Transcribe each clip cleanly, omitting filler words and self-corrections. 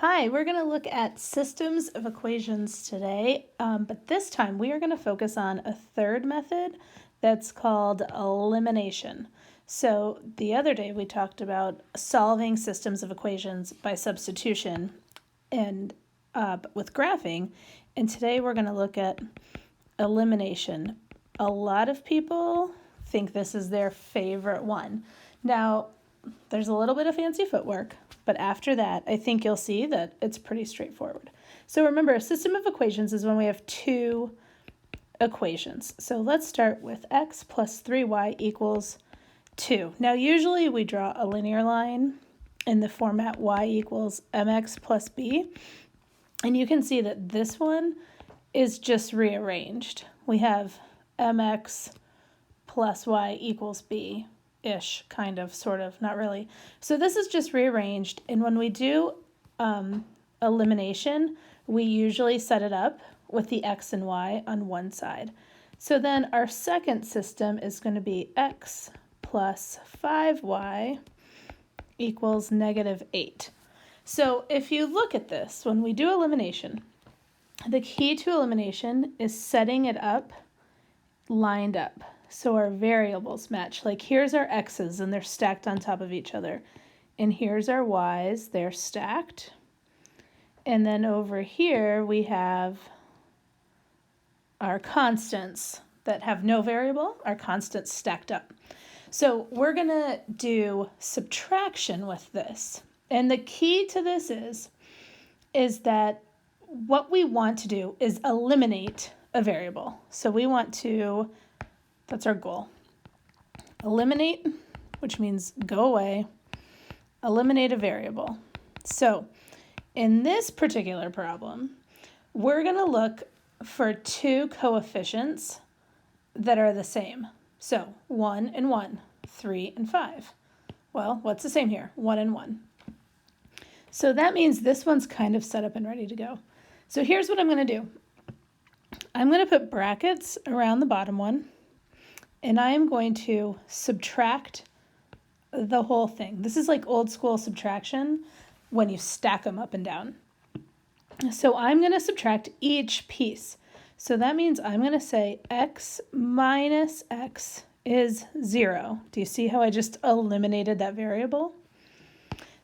Hi, we're going to look at systems of equations today, but this time we are going to focus on a third method that's called elimination. So the other day we talked about solving systems of equations by substitution and with graphing, and today we're going to look at elimination. A lot of people think this is their favorite one. Now, there's a little bit of fancy footwork, but after that, I think you'll see that it's pretty straightforward. So remember, a system of equations is when we have two equations. So let's start with x plus 3y equals 2. Now, usually we draw a linear line in the format y equals mx plus b. And you can see that this one is just rearranged. We have mx plus y equals b. Ish, kind of, sort of, not really. So this is just rearranged, and when we do elimination, we usually set it up with the x and y on one side. So then our second system is going to be x plus 5y equals negative 8. So if you look at this, when we do elimination, the key to elimination is setting it up lined up. So our variables match. Like here's our x's and they're stacked on top of each other. And here's our y's, they're stacked. And then over here we have our constants that have no variable, our constants stacked up. So we're gonna do subtraction with this. And the key to this is that what we want to do is eliminate a variable. So we want to, that's our goal. Eliminate, which means go away, eliminate a variable. So in this particular problem, we're going to look for two coefficients that are the same. So 1 and 1, 3 and 5. Well, what's the same here? 1 and 1. So that means this one's kind of set up and ready to go. So here's what I'm going to do. I'm going to put brackets around the bottom one. And I am going to subtract the whole thing. This is like old school subtraction when you stack them up and down. So I'm going to subtract each piece. So that means I'm going to say x minus x is 0. Do you see how I just eliminated that variable?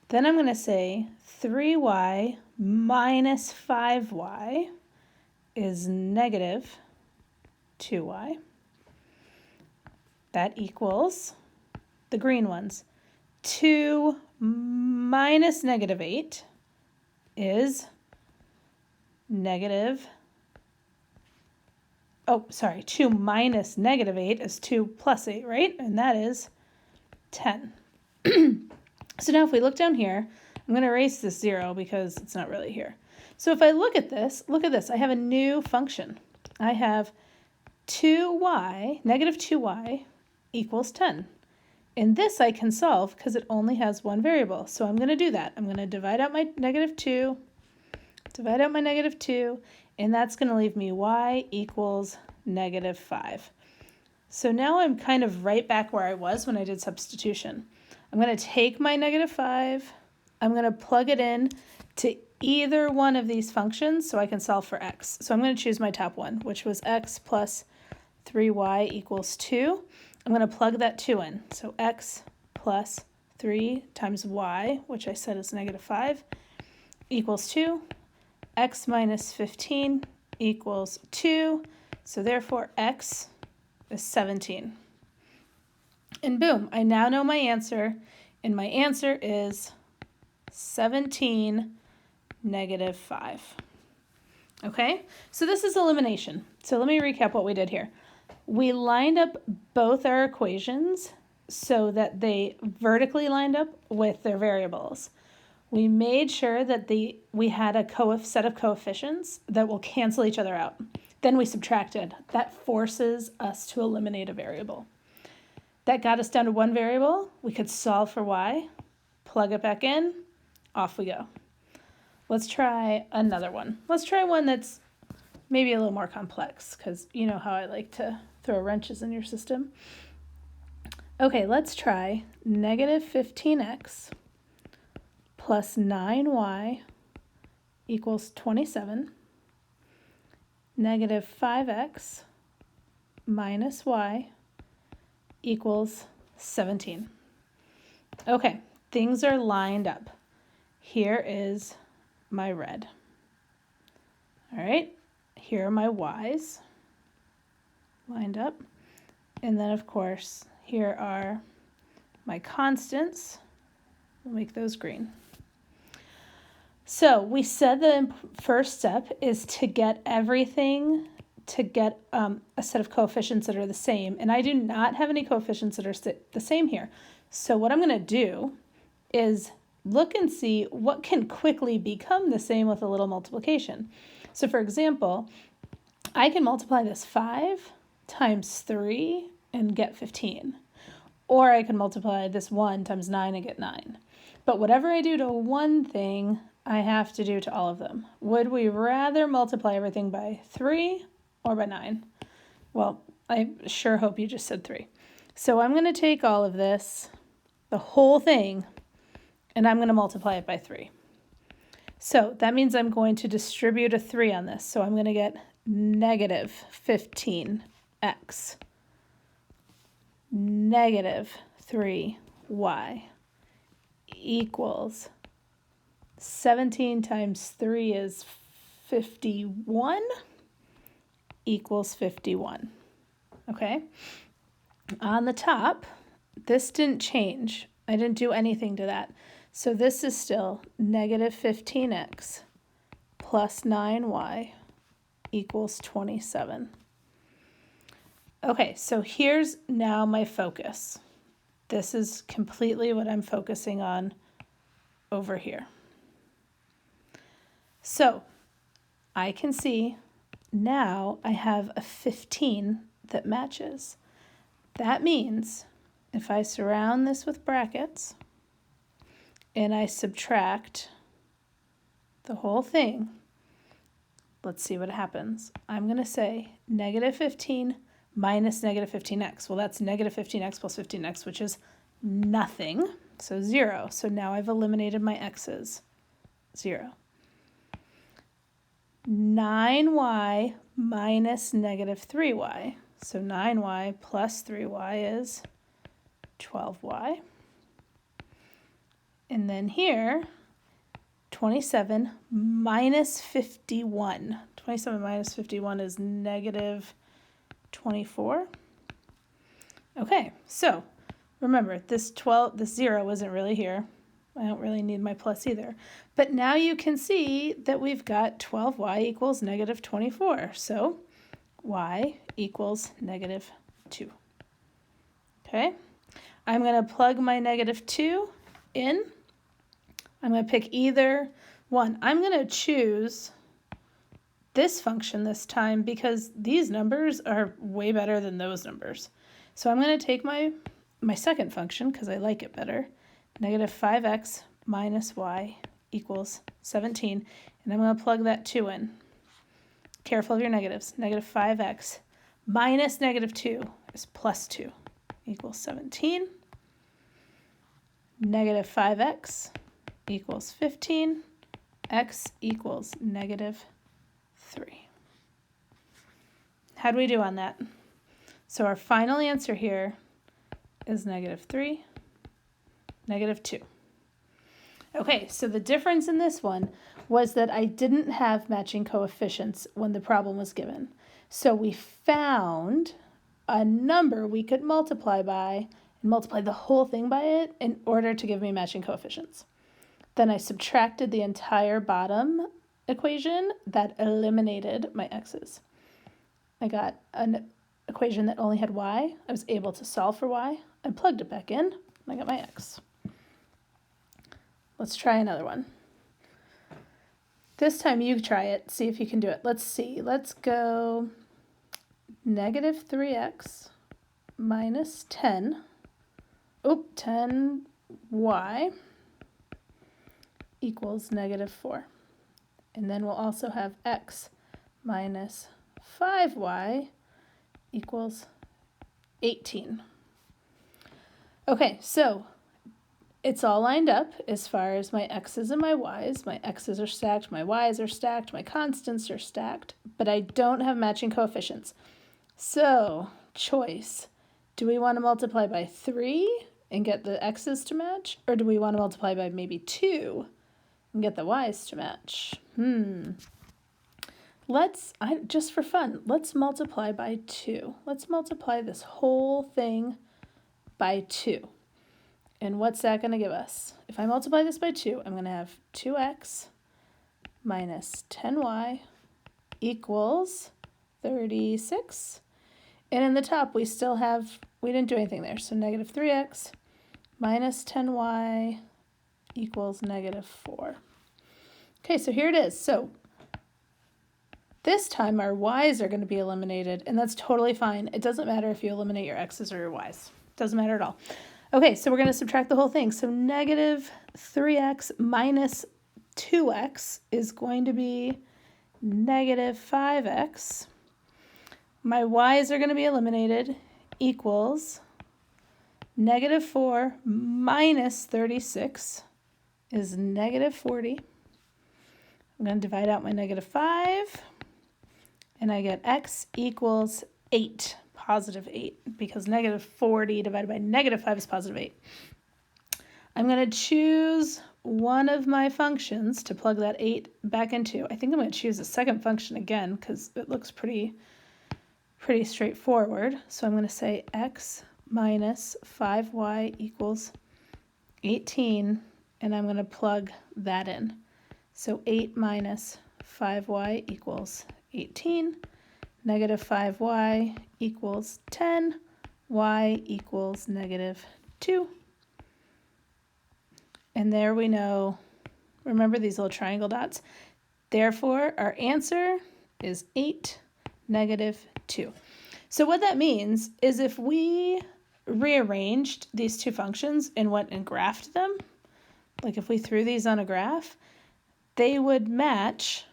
Then I'm going to say 3y minus 5y is negative 2y. That equals the green ones. 2 minus negative 8 is negative, 2 minus negative 8 is 2 plus 8, right? And that is 10. So now if we look down here, I'm going to erase this 0 because it's not really here. So if I look at this, I have a new function. I have 2y, negative 2y, equals 10. And this I can solve because it only has one variable. So I'm going to do that. I'm going to divide out my negative 2, and that's going to leave me y equals negative 5. So now I'm kind of right back where I was when I did substitution. I'm going to take my negative 5, I'm going to plug it in to either one of these functions so I can solve for x. So I'm going to choose my top one, which was x plus 3y equals 2. I'm going to plug that 2 in. So x plus 3 times y, which I said is negative 5, equals 2. X minus 15 equals 2. So therefore x is 17. And boom, I now know my answer. And my answer is 17, negative 5. Okay, so this is elimination. So let me recap what we did here. We lined up both our equations so that they vertically lined up with their variables. We made sure that we had a set of coefficients that will cancel each other out. Then we subtracted. That forces us to eliminate a variable. That got us down to one variable. We could solve for y, plug it back in, off we go. Let's try another one. Let's try one that's maybe a little more complex because you know how I like to throw wrenches in your system. Okay, let's try negative 15x plus 9y equals 27. Negative 5x minus y equals 17. Okay, things are lined up. Here is my red. All right, here are my y's lined up. And then, of course, here are my constants. We'll make those green. So we said the first step is to get everything, to get a set of coefficients that are the same. And I do not have any coefficients that are the same here. So what I'm going to do is look and see what can quickly become the same with a little multiplication. So for example, I can multiply this 5 times 3 and get 15. Or I can multiply this 1 times 9 and get 9. But whatever I do to one thing, I have to do to all of them. Would we rather multiply everything by 3 or by 9? Well, I sure hope you just said 3. So I'm going to take all of this, the whole thing, and I'm going to multiply it by 3. So that means I'm going to distribute a 3 on this. So I'm going to get negative 15x, negative 3y equals 17 times 3 is 51 equals 51. Okay? On the top, this didn't change. I didn't do anything to that. So this is still negative 15x plus 9y equals 27. Okay, so here's now my focus. This is completely what I'm focusing on over here. So I can see now I have a 15 that matches. That means if I surround this with brackets and I subtract the whole thing, let's see what happens. I'm going to say negative 15 minus negative 15x. Well, that's negative 15x plus 15x, which is nothing, so 0. So now I've eliminated my x's, 0. 9y minus negative 3y. So 9y plus 3y is 12y. And then here, 27 minus 51. 27 minus 51 is negative 24. Okay, so remember, this 0 isn't really here. I don't really need my plus either. But now you can see that we've got 12y equals negative 24. So y equals negative 2. Okay, I'm going to plug my negative 2 in. I'm going to pick either one. I'm going to choose this function this time because these numbers are way better than those numbers. So I'm going to take my second function because I like it better. Negative 5x minus y equals 17. And I'm going to plug that 2 in. Careful of your negatives. Negative 5x minus negative 2 is plus 2 equals 17. Negative 5x equals 15. X equals negative 3. How do we do on that? So our final answer here is negative 3, negative 2. Okay, so the difference in this one was that I didn't have matching coefficients when the problem was given. So we found a number we could multiply by and multiply the whole thing by it in order to give me matching coefficients. Then I subtracted the entire bottom equation that eliminated my x's. I got an equation that only had y. I was able to solve for y. I plugged it back in, and I got my x. Let's try another one. This time you try it, see if you can do it. Let's see. Let's go negative 3x minus 10. 10y equals negative 4. And then we'll also have x minus 5y equals 18. Okay, so it's all lined up as far as my x's and my y's. My x's are stacked, my y's are stacked, my constants are stacked, but I don't have matching coefficients. So, choice. Do we want to multiply by 3 and get the x's to match? Or do we want to multiply by maybe 2 and get the y's to match? Just for fun, let's multiply by 2. Let's multiply this whole thing by 2. And what's that going to give us? If I multiply this by 2, I'm going to have 2x minus 10y equals 36. And in the top, we didn't do anything there. So negative 3x minus 10y equals negative 4. Okay, so here it is. So this time our y's are going to be eliminated, and that's totally fine. It doesn't matter if you eliminate your x's or your y's. It doesn't matter at all. Okay, so we're going to subtract the whole thing. So negative 3x minus 2x is going to be negative 5x. My y's are going to be eliminated, equals negative 4 minus 36 is negative 40. I'm going to divide out my negative 5, and I get x equals 8. Positive 8, because negative 40 divided by negative 5 is positive 8. I'm going to choose one of my functions to plug that 8 back into. I think I'm going to choose the second function again because it looks pretty straightforward. So I'm going to say x minus 5y equals 18, and I'm going to plug that in. So 8 minus 5y equals 18. Negative 5y equals 10, y equals negative 2. And there we know, remember these little triangle dots? Therefore, our answer is 8, negative 2. So what that means is if we rearranged these two functions and went and graphed them, like if we threw these on a graph, they would match,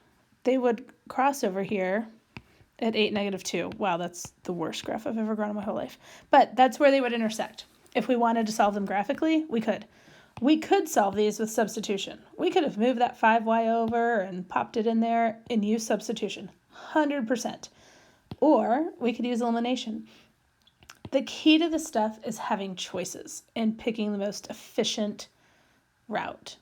they would cross over here at 8, negative 2. Wow, that's the worst graph I've ever drawn in my whole life. But that's where they would intersect. If we wanted to solve them graphically, we could. We could solve these with substitution. We could have moved that 5y over and popped it in there and used substitution, 100%. Or we could use elimination. The key to this stuff is having choices and picking the most efficient route.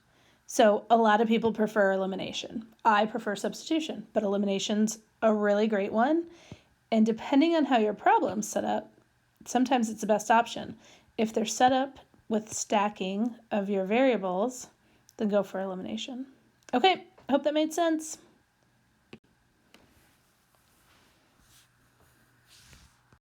So a lot of people prefer elimination. I prefer substitution, but elimination's a really great one. And depending on how your problem's set up, sometimes it's the best option. If they're set up with stacking of your variables, then go for elimination. Okay, I hope that made sense.